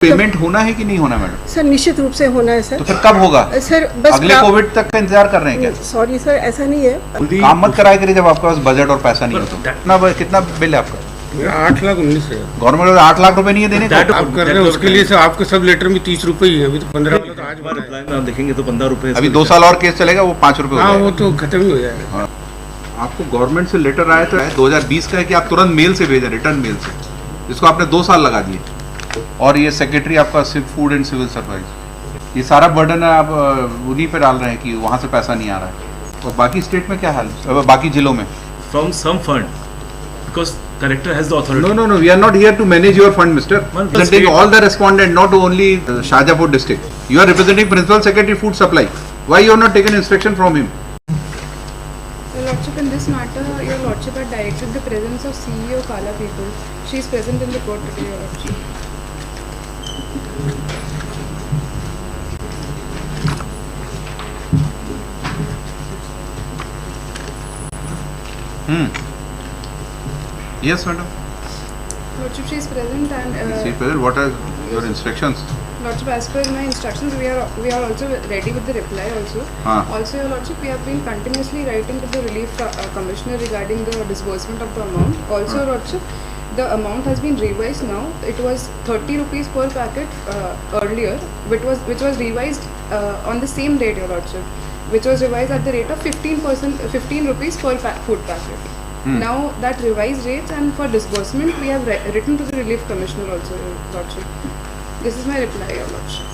Payment होना है कि नहीं होना मैडम? सर निश्चित रूप से होना है सर। तो फिर कब होगा? सर बस अगले कोविड तक का इंतजार कर रहे हैं क्या? सॉरी सर, ऐसा नहीं है। काम मत कराया करिए जब आपके पास बजट और पैसा नहीं हो तो। कितना बिल है आपका? 8,19,000। गवर्नमेंट 8 लाख रुपए नहीं है देने को? आप कर रहे हैं उसके लिए सर, आपके सब लेटर में 30 रुपए ही है। अभी तो 15 वाला तो आज रिप्लाई में आप देखेंगे तो 15 रुपए। अभी 2 साल और केस चलेगा, वो 5 रुपए हो हाँ, जाएगा। वो तो खत्म ही हो जाएगा। आपको गवर्नमेंट से लेटर आया था 2020 का है कि आप तुरंत मेल से भेजें, रिटर्न मेल से, जिसको आपने 2 साल लगा दिए। और ये सेक्रेटरी आपका फूड एंड सिविल सप्लाईज, ये सारा बर्डन आप उन्हीं पे डाल रहे हैं कि वहाँ से पैसा नहीं आ रहा है। और बाकी स्टेट में क्या हाल है, बाकी जिलों में? From some fund, because collector has the authority. No, we are not here to manage your fund, mister. Well, Representing all the respondent, not only Shahjahanpur district. You are representing Principal Secretary Food Supply. Why you have not taken instruction from him? Your Lordship, in this matter, Your Lordship had directed the presence of CEO Kala People. She is present in the court today, Your Lordship. Yes, madam. Lordship, she is present and See, President, what are your instructions? Lordship, as per my instructions, we are also ready with the reply also. Also, Your Lordship, we have been continuously writing to the Relief Commissioner regarding the disbursement of the amount. Also, Your Lordship, the amount has been revised now. It was 30 rupees per packet earlier, which was revised on the same date, Your Lordship, which was revised at the rate of 15 rupees per food packet. Now that revised rates, and for disbursement we have written to the Relief Commissioner also, Your Lordship. This is my reply, Your Lordship.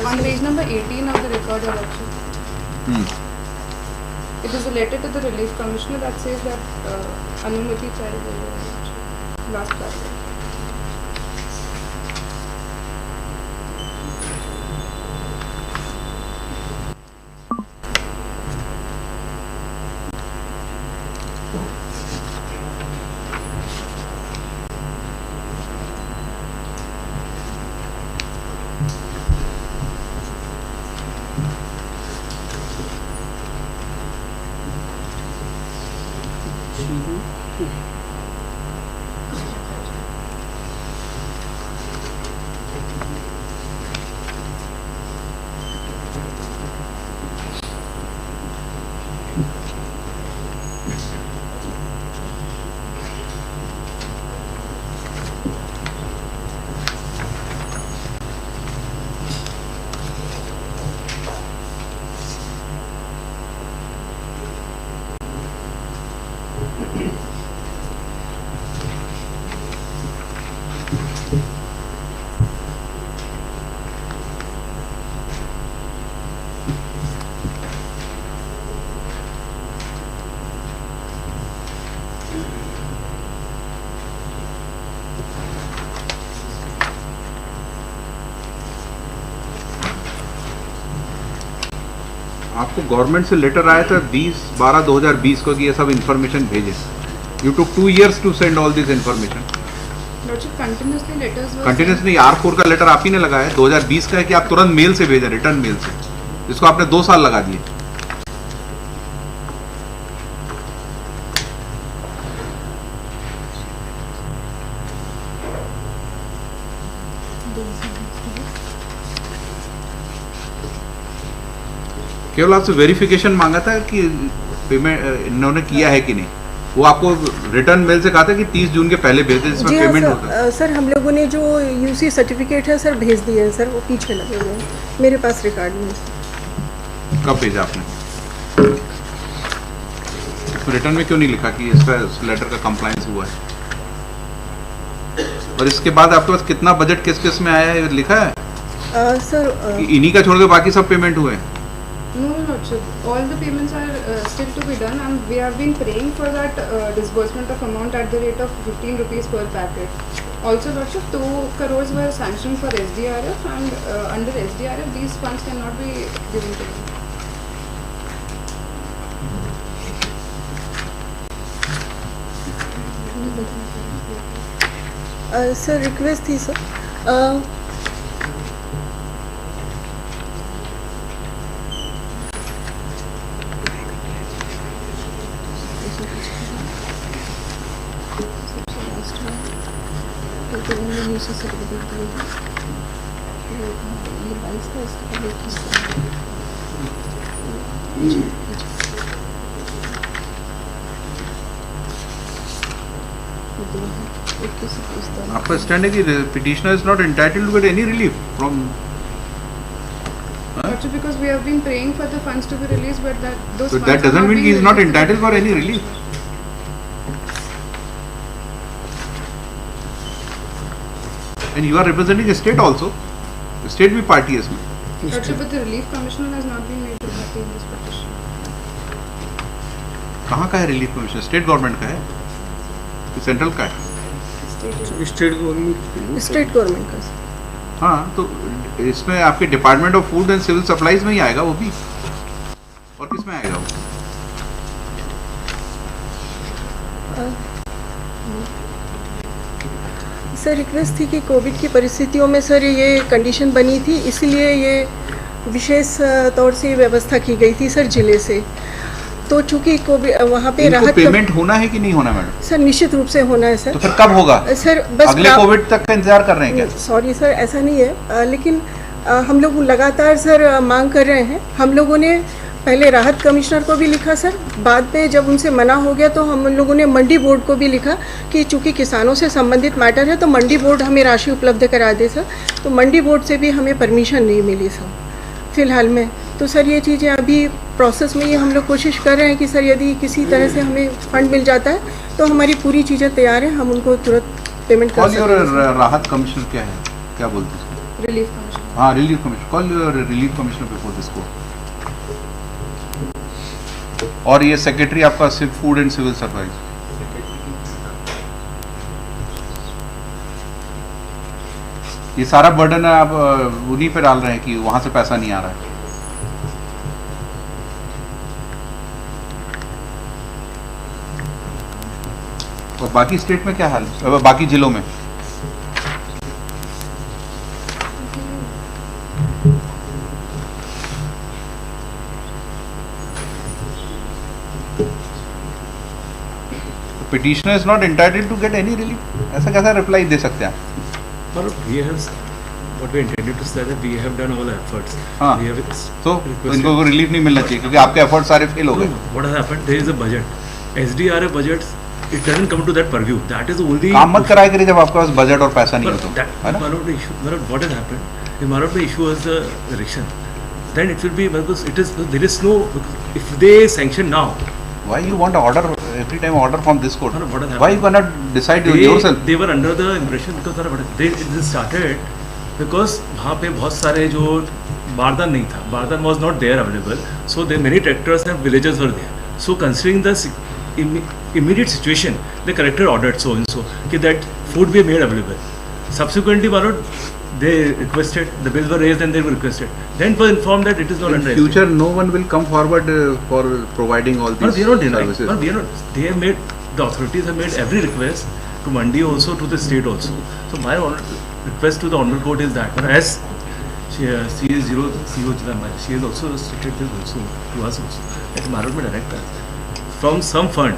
On page number 18 of the record, Your Lordship. It is a letter to the Relief Commissioner that says that Anumati child, last paragraph. आपको government से letter आया था 20/12/2020 को कि ये सब information भेजें. You took 2 years to send all this information. Lordship, continuously letters were continuously R4 का लेटर आप ही ने लगाया है. 2020 का है कि आप तुरंत मेल से भेजें, रिटर्न मेल से, जिसको आपने 2 साल लगा दिए. केवल आपसे वेरिफिकेशन मांगा था कि पेमेंट इन्होंने किया है कि नहीं. वो आपको रिटर्न मेल से कहा था कि 30 जून के पहले भेज दें, जिसमें पेमेंट होता है. सर हम लोगों ने जो यूसी सर्टिफिकेट है सर भेज दिए हैं सर, वो पीछे लगे हुए हैं, मेरे पास रिकॉर्ड में. कब भेजा आपने? रिटर्न में क्यों नहीं लिखा कि इसका लेटर का कंप्लायंस हुआ है? और इसके बाद आपके पास कितना बजट किस किस में आया है लिखा है? सर इन्हीं का छोड़ के बाकी सब पेमेंट हुए हैं? No, Lordship. All the payments are still to be done, and we have been praying for that disbursement of amount at the rate of 15 rupees per packet. Also, Lordship, 2 crores were sanctioned for SDRF, and under SDRF, these funds cannot be given to them. Sir request थी sir, UC certificate ये 22 का इसका 21 आपका stand है कि petitioner is not entitled to get any relief from Also because we have been praying for the funds to be released, but those So funds that are doesn't mean being he is not released. entitled for any relief. And you are representing a state also. The state भी party है इसमें. Also, but the relief commissioner has not been made to party in this petition. कहाँ का है relief commission? State government का है कि central का है? स्टेट गवर्नमेंट स्टेट गवर्नमेंट का। हाँ, तो इसमें आपके department of food and civil supplies में ही आएगा वो भी, और किस में आएगा वो? सर रिक्वेस्ट थी कि कोविड की परिस्थितियों में सर ये कंडीशन बनी थी, इसलिए ये विशेष तौर से व्यवस्था की गई थी सर जिले से। तो चूंकि कोविड वहाँ पे इनको राहत पेमेंट होना है कि नहीं होना मैडम? सर निश्चित रूप से होना है सर। तो फिर कब होगा? सर बस अगले कोविड तक का इंतजार कर रहे हैं क्या? सॉरी सर ऐसा नहीं है, लेकिन हम लोग लगातार सर मांग कर रहे हैं। हम लोगों ने पहले राहत कमिश्नर को भी लिखा सर, बाद में जब उनसे मना हो गया तो हम लोगों ने मंडी बोर्ड को भी लिखा कि चूंकि किसानों से संबंधित मैटर है तो मंडी बोर्ड हमें राशि उपलब्ध करा दे सर। तो मंडी बोर्ड से भी हमें परमिशन नहीं मिली सर फिलहाल में। तो सर ये चीज़ें अभी प्रोसेस में ही हम लोग कोशिश कर रहे हैं कि सर यदि किसी तरह से हमें फंड मिल जाता है तो हमारी पूरी चीज़ें तैयार हैं, हम उनको तुरंत पेमेंट कर सकते हैं। राहत कमिश्नर क्या है, क्या बोलते हैं उसको? Relief commissioner. हाँ, relief commissioner. Call your relief commissioner before this court. और ये सेक्रेटरी आपका फूड एंड सिविल सप्लाईज, ये सारा बर्डन आप उन्हीं पे डाल रहे हैं कि वहां से पैसा नहीं आ रहा है। और बाकी स्टेट में क्या हाल है, बाकी जिलों में? Petitioner is not entitled to get any relief, ऐसा कैसा रिप्लाई दे सकते हैं आप? Well, we have what we intended to say that we have done all efforts. हाँ, We have तो इनको रिलीफ नहीं मिलना चाहिए क्योंकि आपके एफर्ट सारे फेल हो गए। What has happened? There is a budget. SDRF budgets. It doesn't come to that purview. That is the only. काम मत कराया करिए जब आपके पास बजट और पैसा नहीं हो तो, That है ना? Marot issue. Marot, what has happened? If Marot issue was the election, then it will be because it is there is no. If they sanction now, Why you want order every time order from this court? Marot, what has happened? Why you cannot decide yourself? they were under the impression because they started because वहाँ पे बहुत सारे जो बारदान नहीं था, बारदान was not there available, so there many tractors and villages were there. So considering the immediate situation, the collector ordered so and so that food be made available. Subsequently, Marot, they requested, the bills were raised and they were requested. Then was informed that it is not In under future, no one will come forward for providing all But these we are not denying. services. But we are not. They have made, the authorities have made every request to Mandi also, to the state also. So my request to the honorable court is that, as she is CEO Chidambai, she has also stated this also to us also that Marot may direct us from some fund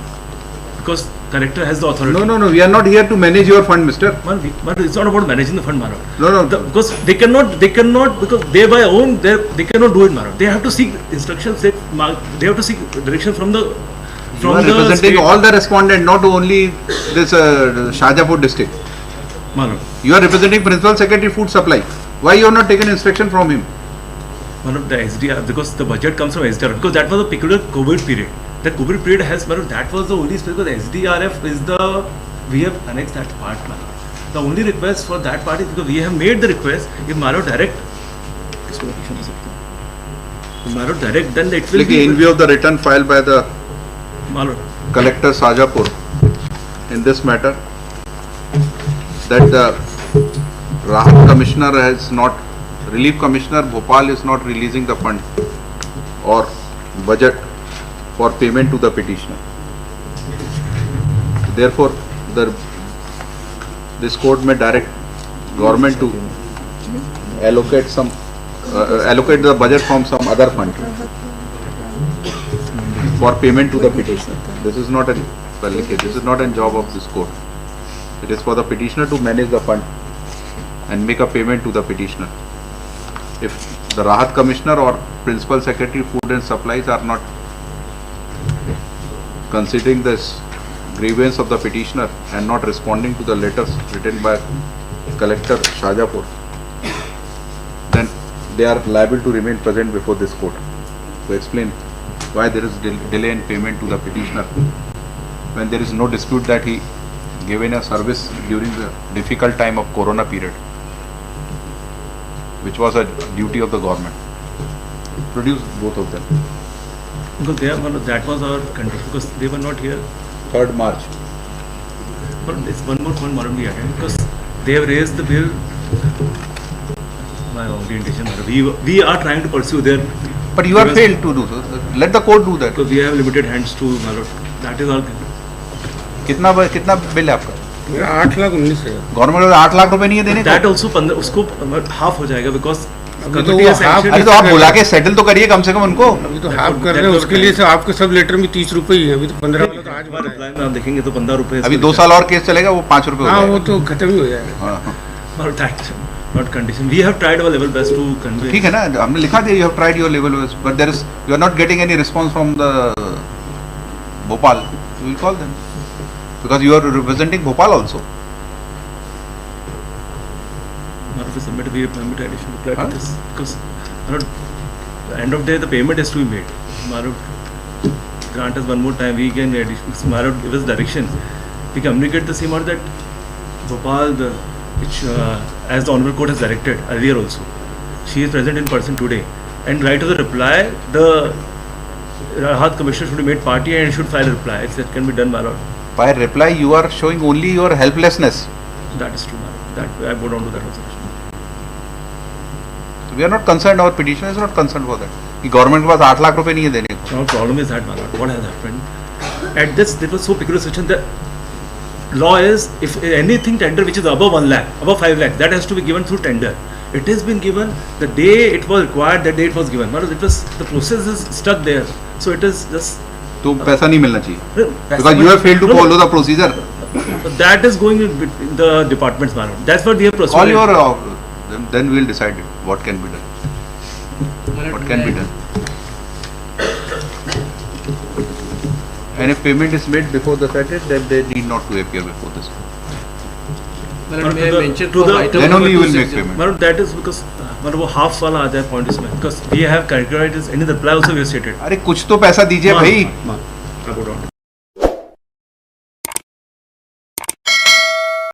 because collector has the authority. No, we are not here to manage your fund, mister. But it's not about managing the fund, Marot. No. Because they cannot because they by own they cannot do it, Marot. They have to seek instructions. They have to seek direction from the You are representing state. all the respondent, not only this Shahjahanpur district. Marot. You are representing Principal Secretary Food Supply. Why you have not taken instruction from him? One of the SDR, because the budget comes from SDR, because that was a peculiar COVID period. The COVID period has, that was the only space because SDRF is we have annexed that part. The only request for that part is because we have made the request, if Marot direct, then it will Like be. in view of the return filed by the Marot. Collector Shahjahanpur in this matter, that the Rahat Commissioner has not, Relief Commissioner Bhopal is not releasing the fund or budget for payment to the petitioner. Therefore, this court may direct government to allocate the budget from some other fund for payment to the petitioner. This is not a job of this court. It is for the petitioner to manage the fund and make a payment to the petitioner. If the Rahat Commissioner or Principal Secretary Food and Supplies are not considering this grievance of the petitioner and not responding to the letters written by Collector Shahjapur, then they are liable to remain present before this court to explain why there is delay in payment to the petitioner when there is no dispute that he given a service during the difficult time of Corona period, which was a duty of the government. Produce both of them. Because that was our condition, because they were not here. 3rd March. But it's one more point Madam again, because they have raised the bill. My orientation, we are trying to pursue their. But you are failed to do so. Let the court do that. Because we have limited hands to Malot. That is our. कितना bill है आपका? मेरा 8,19,000 government को 8 लाख रुपए नहीं है देने को? That also 15 उसको हाफ हो जाएगा, because अभी तो वो हाफ, अरे तो आप बुला के सेटल तो करिए कम से कम उनको. अभी तो हाफ कर रहे हैं, उसके लिए से आपके सब लेटर में 30 रुपए ही है. अभी तो 15 वाला तो आज भरा है. रिप्लाई में आप देखेंगे तो 15 रुपए. अभी 2 साल और केस चलेगा, वो 5 रुपए हो हाँ, जाएगा. वो तो खत्म ही हो जाएगा. हाँ. Not that, not condition. We have tried our level best to convey. ठीक है ना, हमने लिखा दिया you have tried your level best, but there is you are not getting any response from the Bhopal. You will call them because you are representing Bhopal also. Not if we submit, we submit additional reply Huh? to this, because at the end of the day the payment has to be made. Marut grant us one more time, we can Marut give us direction. We communicate the same amount that Bhopal, as the Honorable Court has directed earlier also, she is present in person today, and right to the reply, the Rahat Commissioner should be made party and should file a reply. That can be done, Marut. By reply, you are showing only your helplessness. That is true, Marut. That I go down to that also. So we are not concerned. Our petitioner is not concerned for that. कि government के पास 8 लाख रुपए नहीं है देने को. Our problem is that, Malad, what has happened? At this, there was so peculiar situation that law is, if anything tender which is above 1 lakh, above 5 lakh, that has to be given through tender. It has been given the day it was required, that day it was given. Malad, it was, the process is stuck there. So it is just. तो पैसा नहीं मिलना चाहिए. Because you have failed to follow the procedure. That is going in the departments, Malad. That's what we have proceeded. All your, then we will decide what can be done. What can be done. And if payment is made before the Saturday, then they need not to appear before this. Then only you will make payment. Malad, that is because वो half वाला आ जाए point इसमें, because we have characterized this in the reply also we have stated. अरे कुछ तो पैसा दीजिए भाई. I go down.